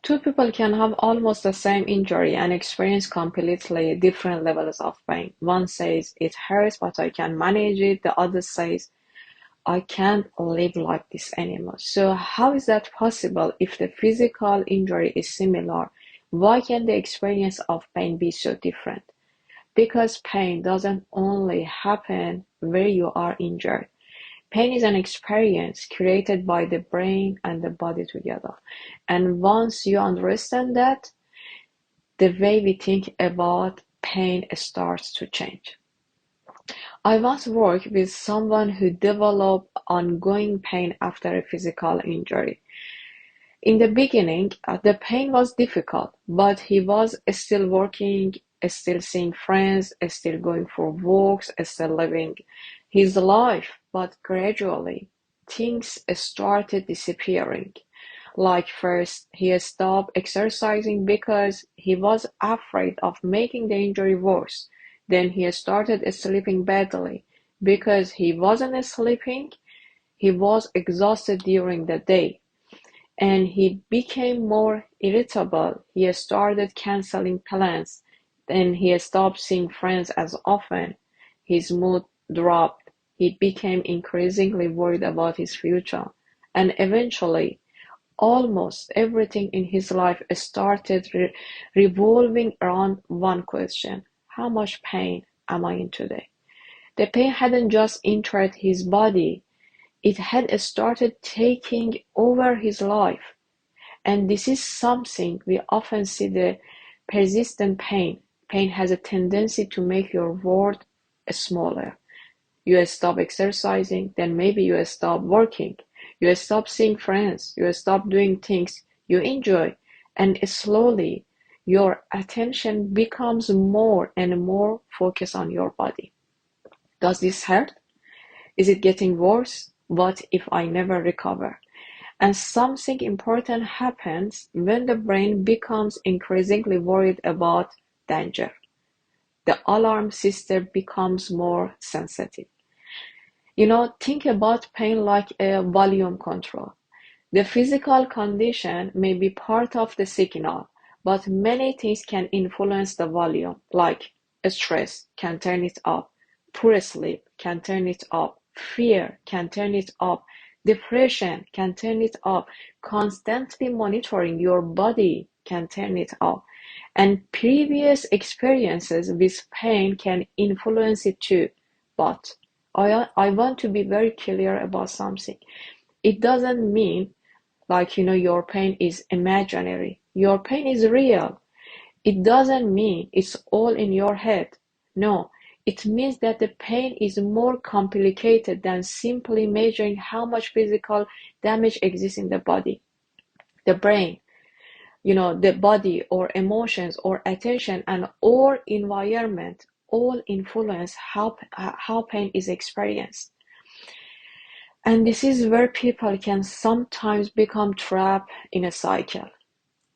Two people can have almost the same injury and experience completely different levels of pain. One says it hurts, but I can manage it. The other says I can't live like this anymore. So how is that possible if the physical injury is similar? Why can the experience of pain be so different? Because pain doesn't only happen where you are injured. Pain is an experience created by the brain and the body together. And once you understand that, the way we think about pain starts to change. I once worked with someone who developed ongoing pain after a physical injury. In the beginning, the pain was difficult, but he was still working, still seeing friends, still going for walks, still living his life. But gradually, things started disappearing. Like first, he stopped exercising because he was afraid of making the injury worse. Then he started sleeping badly because he wasn't sleeping, he was exhausted during the day. And he became more irritable. He started canceling plans. Then he stopped seeing friends as often. His mood dropped. He became increasingly worried about his future. And eventually, almost everything in his life started revolving around one question: how much pain am I in today? The pain hadn't just entered his body, it had started taking over his life. And this is something we often see: the persistent pain. Pain has a tendency to make your world smaller. You stop exercising, then maybe you stop working. You stop seeing friends. You stop doing things you enjoy. And slowly, your attention becomes more and more focused on your body. Does this hurt? Is it getting worse? What if I never recover? And something important happens when the brain becomes increasingly worried about danger. The alarm system becomes more sensitive. Think about pain like a volume control. The physical condition may be part of the signal, but many things can influence the volume, like stress can turn it up, poor sleep can turn it up, fear can turn it up, depression can turn it up, constantly monitoring your body can turn it up, and previous experiences with pain can influence it too. But I want to be very clear about something. It doesn't mean your pain is imaginary. Your pain is real. It doesn't mean it's all in your head. No, it means that the pain is more complicated than simply measuring how much physical damage exists in the body. The brain, the body or emotions or attention and or environment all influence how pain is experienced. And this is where people can sometimes become trapped in a cycle.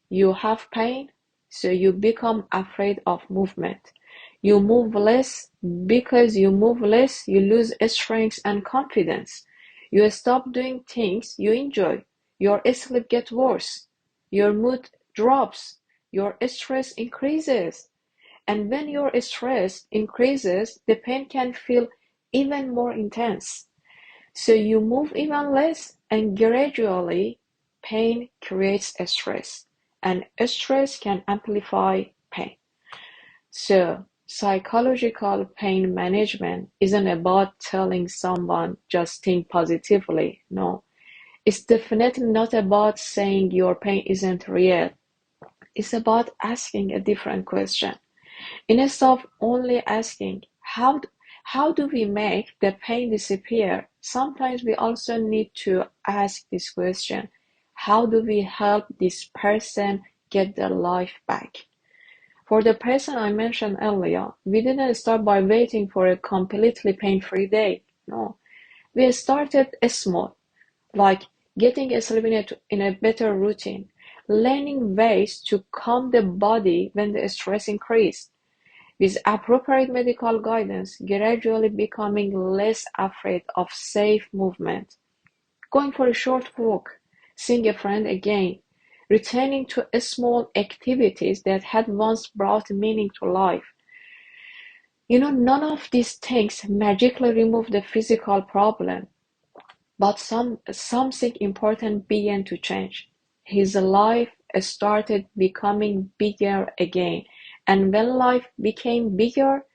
You have pain, so you become afraid of movement. You move less. Because you move less, you lose strength and confidence. You stop doing things you enjoy. Your sleep gets worse. Your mood drops. Your stress increases. And when your stress increases, the pain can feel even more intense. So you move even less, and gradually pain creates a stress, and stress can amplify pain. So psychological pain management isn't about telling someone just think positively. No, it's definitely not about saying your pain isn't real. It's about asking a different question. Instead of only asking, how do we make the pain disappear? Sometimes we also need to ask this question: how do we help this person get their life back? For the person I mentioned earlier, we didn't start by waiting for a completely pain-free day. No, we started small, like getting sleep in a better routine, learning ways to calm the body when the stress increased, with appropriate medical guidance, gradually becoming less afraid of safe movement, going for a short walk, seeing a friend again, returning to small activities that had once brought meaning to life. None of these things magically remove the physical problem, but something important began to change. His life started becoming bigger again, and when life became bigger,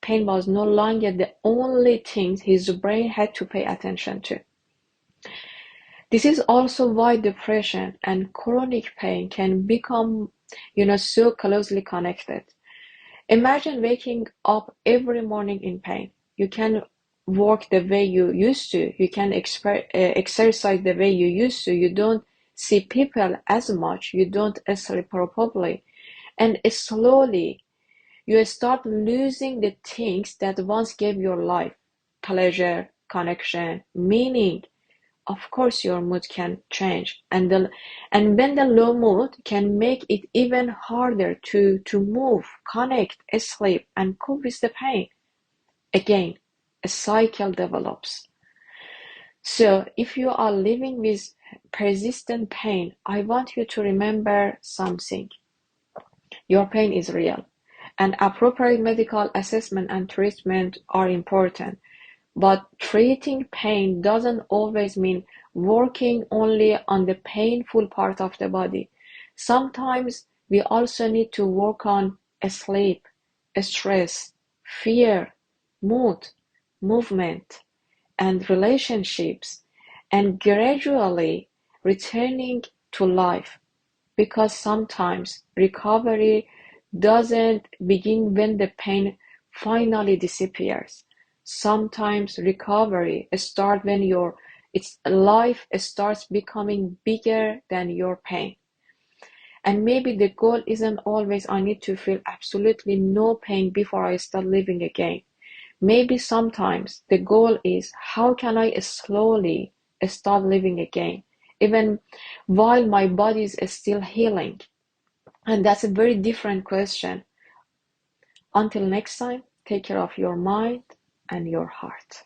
pain was no longer the only thing his brain had to pay attention to. This is also why depression and chronic pain can become, so closely connected. Imagine waking up every morning in pain. You can work the way you used to. You can exercise the way you used to. You don't see people as much. You don't sleep properly. And slowly, you start losing the things that once gave your life pleasure, connection, meaning. Of course, your mood can change, and when the low mood can make it even harder to move, connect, sleep, and cope with the pain. Again, a cycle develops. So, if you are living with persistent pain, I want you to remember something. Your pain is real, and appropriate medical assessment and treatment are important. But treating pain doesn't always mean working only on the painful part of the body. Sometimes we also need to work on sleep, stress, fear, mood, movement, and relationships, and gradually returning to life. Because sometimes recovery doesn't begin when the pain finally disappears. Sometimes recovery starts when your life starts becoming bigger than your pain. And maybe the goal isn't always I need to feel absolutely no pain before I start living again. Maybe sometimes the goal is how can I slowly start living again, even while my body is still healing. And that's a very different question. Until next time, take care of your mind and your heart.